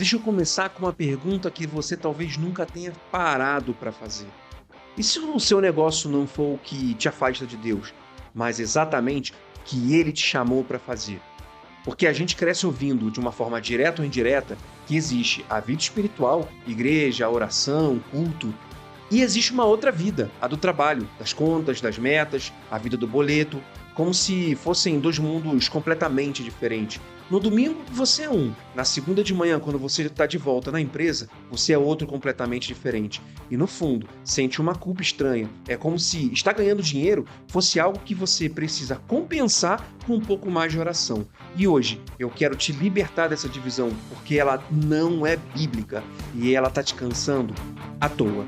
Deixa eu começar com uma pergunta que você talvez nunca tenha parado para fazer. E se o seu negócio não for o que te afasta de Deus, mas exatamente o que Ele te chamou para fazer? Porque a gente cresce ouvindo, de uma forma direta ou indireta, que existe a vida espiritual, igreja, a oração, culto, e existe uma outra vida, a do trabalho, das contas, das metas, a vida do boleto, como se fossem dois mundos completamente diferentes. No domingo, você é um. Na segunda de manhã, quando você está de volta na empresa, você é outro completamente diferente. E no fundo, sente uma culpa estranha. É como se estar ganhando dinheiro fosse algo que você precisa compensar com um pouco mais de oração. E hoje, eu quero te libertar dessa divisão, porque ela não é bíblica e ela está te cansando à toa.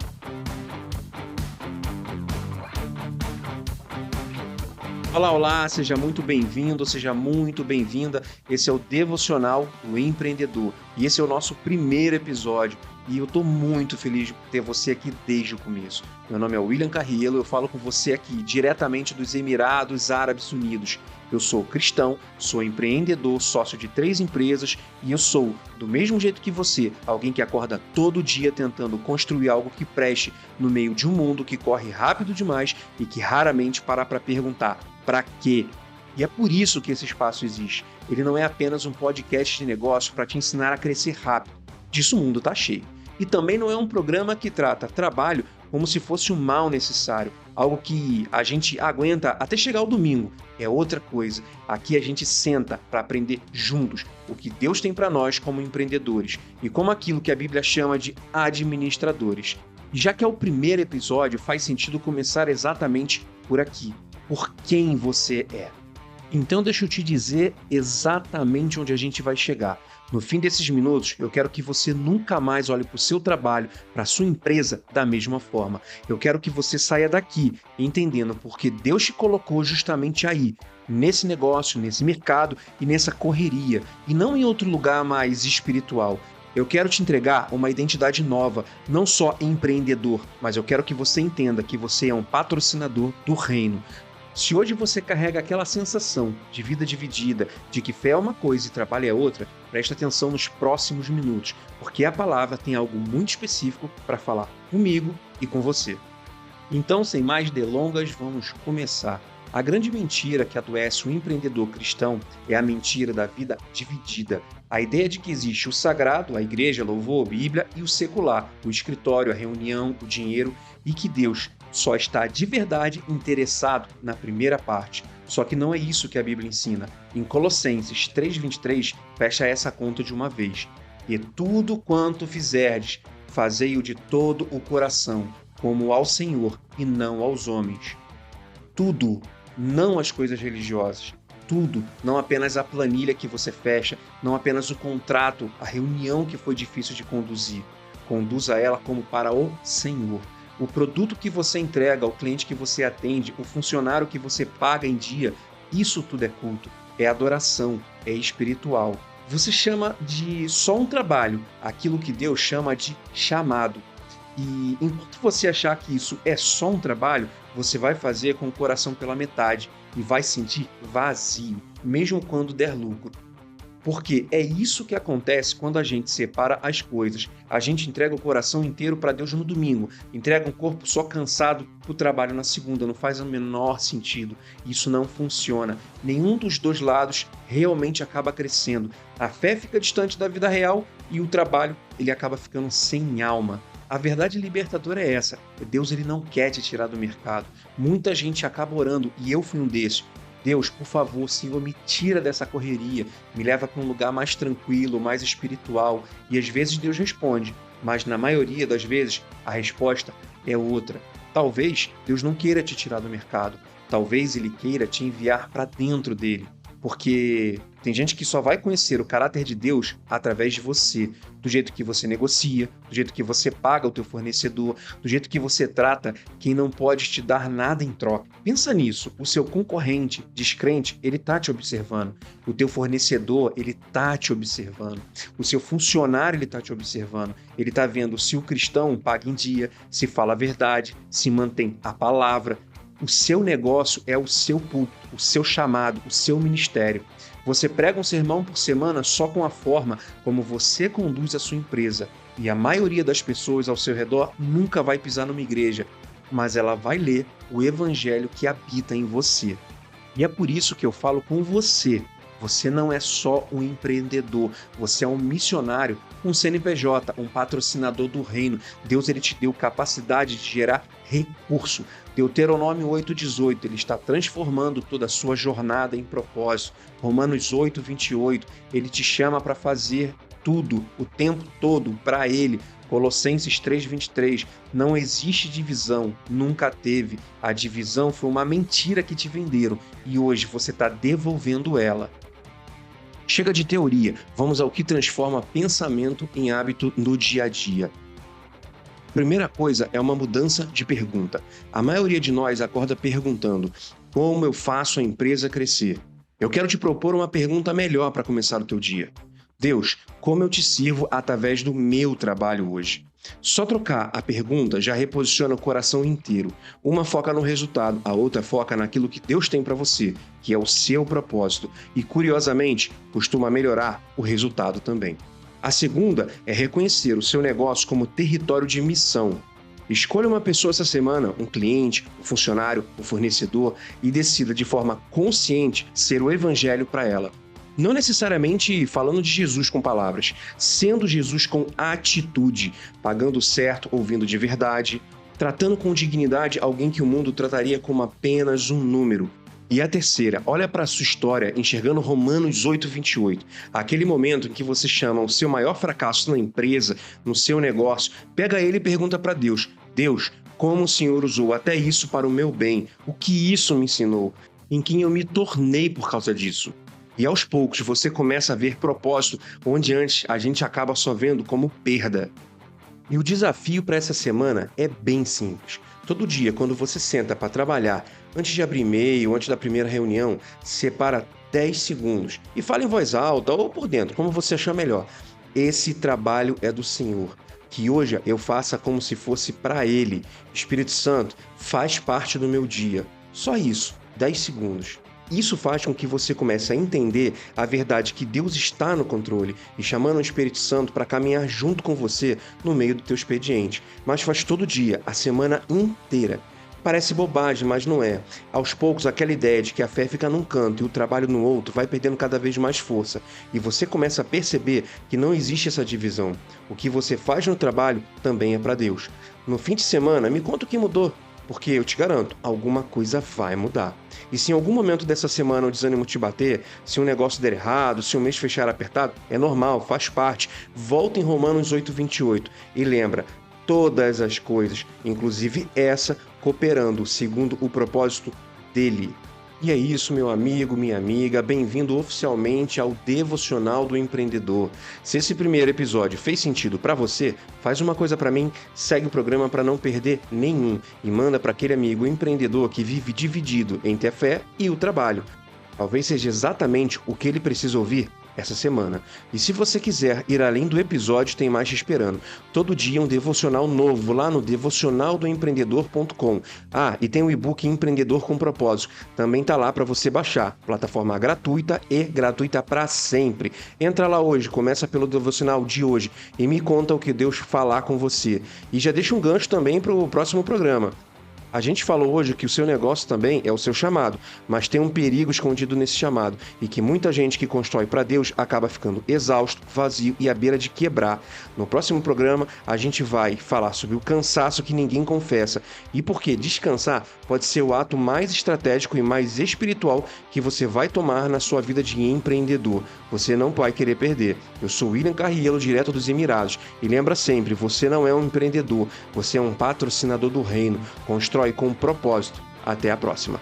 Olá, olá, seja muito bem-vindo, seja muito bem-vinda. Esse é o Devocional do Empreendedor e esse é o nosso primeiro episódio. E eu estou muito feliz de ter você aqui desde o começo. Meu nome é William Carrielo, eu falo com você aqui diretamente dos Emirados Árabes Unidos. Eu sou cristão, sou empreendedor, sócio de 3 empresas e eu sou, do mesmo jeito que você, alguém que acorda todo dia tentando construir algo que preste no meio de um mundo que corre rápido demais e que raramente para perguntar para quê? E é por isso que esse espaço existe. Ele não é apenas um podcast de negócio para te ensinar a crescer rápido. Disso o mundo está cheio. E também não é um programa que trata trabalho como se fosse um mal necessário, algo que a gente aguenta até chegar ao domingo. É outra coisa. Aqui a gente senta para aprender juntos o que Deus tem para nós como empreendedores e como aquilo que a Bíblia chama de administradores. E já que é o primeiro episódio, faz sentido começar exatamente por aqui. Por quem você é. Então deixa eu te dizer exatamente onde a gente vai chegar. No fim desses minutos, eu quero que você nunca mais olhe para o seu trabalho, para a sua empresa da mesma forma. Eu quero que você saia daqui entendendo porque Deus te colocou justamente aí, nesse negócio, nesse mercado e nessa correria, e não em outro lugar mais espiritual. Eu quero te entregar uma identidade nova, não só empreendedor, mas eu quero que você entenda que você é um patrocinador do reino. Se hoje você carrega aquela sensação de vida dividida, de que fé é uma coisa e trabalho é outra, preste atenção nos próximos minutos, porque a palavra tem algo muito específico para falar comigo e com você. Então, sem mais delongas, vamos começar. A grande mentira que adoece o empreendedor cristão é a mentira da vida dividida. A ideia de que existe o sagrado, a igreja, louvor, Bíblia, e o secular, o escritório, a reunião, o dinheiro, e que Deus só está de verdade interessado na primeira parte. Só que não é isso que a Bíblia ensina. Em Colossenses 3,23, fecha essa conta de uma vez. E tudo quanto fizerdes, fazei-o de todo o coração, como ao Senhor e não aos homens. Tudo, não as coisas religiosas. Tudo, não apenas a planilha que você fecha, não apenas o contrato, a reunião que foi difícil de conduzir. Conduza ela como para o Senhor. O produto que você entrega, o cliente que você atende, o funcionário que você paga em dia, isso tudo é culto, é adoração, é espiritual. Você chama de só um trabalho, aquilo que Deus chama de chamado. E enquanto você achar que isso é só um trabalho, você vai fazer com o coração pela metade e vai sentir vazio, mesmo quando der lucro. Porque é isso que acontece quando a gente separa as coisas. A gente entrega o coração inteiro para Deus no domingo, entrega um corpo só cansado para o trabalho na segunda. Não faz o menor sentido. Isso não funciona. Nenhum dos dois lados realmente acaba crescendo. A fé fica distante da vida real e o trabalho ele acaba ficando sem alma. A verdade libertadora é essa. Deus ele não quer te tirar do mercado. Muita gente acaba orando e eu fui um desses. Deus, por favor, Senhor, me tira dessa correria, me leva para um lugar mais tranquilo, mais espiritual. E às vezes Deus responde, mas na maioria das vezes a resposta é outra. Talvez Deus não queira te tirar do mercado, talvez Ele queira te enviar para dentro dele. Porque tem gente que só vai conhecer o caráter de Deus através de você, do jeito que você negocia, do jeito que você paga o teu fornecedor, do jeito que você trata quem não pode te dar nada em troca. Pensa nisso, o seu concorrente descrente, ele tá te observando. O teu fornecedor, ele tá te observando. O seu funcionário, ele tá te observando. Ele tá vendo se o cristão paga em dia, se fala a verdade, se mantém a palavra. O seu negócio é o seu púlpito, o seu chamado, o seu ministério. Você prega um sermão por semana só com a forma como você conduz a sua empresa. E a maioria das pessoas ao seu redor nunca vai pisar numa igreja, mas ela vai ler o evangelho que habita em você. E é por isso que eu falo com você. Você não é só um empreendedor, você é um missionário, um CNPJ, um patrocinador do reino. Deus ele te deu capacidade de gerar recurso. Deuteronômio 8,18, ele está transformando toda a sua jornada em propósito. Romanos 8,28, ele te chama para fazer tudo, o tempo todo, para ele. Colossenses 3,23, não existe divisão, nunca teve. A divisão foi uma mentira que te venderam e hoje você está devolvendo ela. Chega de teoria, vamos ao que transforma pensamento em hábito no dia a dia. Primeira coisa é uma mudança de pergunta. A maioria de nós acorda perguntando: como eu faço a empresa crescer? Eu quero te propor uma pergunta melhor para começar o teu dia. Deus, como eu te sirvo através do meu trabalho hoje? Só trocar a pergunta já reposiciona o coração inteiro. Uma foca no resultado, a outra foca naquilo que Deus tem para você, que é o seu propósito. E, curiosamente, costuma melhorar o resultado também. A segunda é reconhecer o seu negócio como território de missão. Escolha uma pessoa essa semana, um cliente, um funcionário, um fornecedor, e decida de forma consciente ser o evangelho para ela. Não necessariamente falando de Jesus com palavras, sendo Jesus com atitude, pagando certo, ouvindo de verdade, tratando com dignidade alguém que o mundo trataria como apenas um número. E a terceira, olha para a sua história enxergando Romanos 8,28, aquele momento em que você chama o seu maior fracasso na empresa, no seu negócio, pega ele e pergunta para Deus: Deus, como o Senhor usou até isso para o meu bem? O que isso me ensinou? Em quem eu me tornei por causa disso? E aos poucos você começa a ver propósito onde antes a gente acaba só vendo como perda. E o desafio para essa semana é bem simples. Todo dia, quando você senta para trabalhar, antes de abrir e-mail, antes da primeira reunião, separa 10 segundos e fala em voz alta ou por dentro, como você achar melhor. Esse trabalho é do Senhor. Que hoje eu faça como se fosse para Ele. Espírito Santo, faz parte do meu dia. Só isso, 10 segundos. Isso faz com que você comece a entender a verdade que Deus está no controle e chamando o Espírito Santo para caminhar junto com você no meio do teu expediente. Mas faz todo dia, a semana inteira. Parece bobagem, mas não é. Aos poucos, aquela ideia de que a fé fica num canto e o trabalho no outro vai perdendo cada vez mais força. E você começa a perceber que não existe essa divisão. O que você faz no trabalho também é para Deus. No fim de semana, me conta o que mudou. Porque eu te garanto, alguma coisa vai mudar. E se em algum momento dessa semana o desânimo te bater, se um negócio der errado, se o mês fechar apertado, é normal, faz parte. Volta em Romanos 8,28 e lembra, todas as coisas, inclusive essa, cooperando segundo o propósito dele. E é isso, meu amigo, minha amiga, bem-vindo oficialmente ao Devocional do Empreendedor. Se esse primeiro episódio fez sentido para você, faz uma coisa para mim, segue o programa para não perder nenhum e manda para aquele amigo empreendedor que vive dividido entre a fé e o trabalho. Talvez seja exatamente o que ele precisa ouvir essa semana. E se você quiser ir além do episódio, tem mais te esperando. Todo dia um devocional novo lá no devocionaldoempreendedor.com. Ah, e tem o e-book Empreendedor com Propósito. Também tá lá para você baixar. Plataforma gratuita e gratuita para sempre. Entra lá hoje, começa pelo devocional de hoje e me conta o que Deus falar com você. E já deixa um gancho também para o próximo programa. A gente falou hoje que o seu negócio também é o seu chamado, mas tem um perigo escondido nesse chamado e que muita gente que constrói para Deus acaba ficando exausto, vazio e à beira de quebrar. No próximo programa, a gente vai falar sobre o cansaço que ninguém confessa e por que descansar pode ser o ato mais estratégico e mais espiritual que você vai tomar na sua vida de empreendedor. Você não vai querer perder. Eu sou William Carriello, direto dos Emirados, e lembra sempre, você não é um empreendedor, você é um patrocinador do reino. Constrói com propósito. Até a próxima.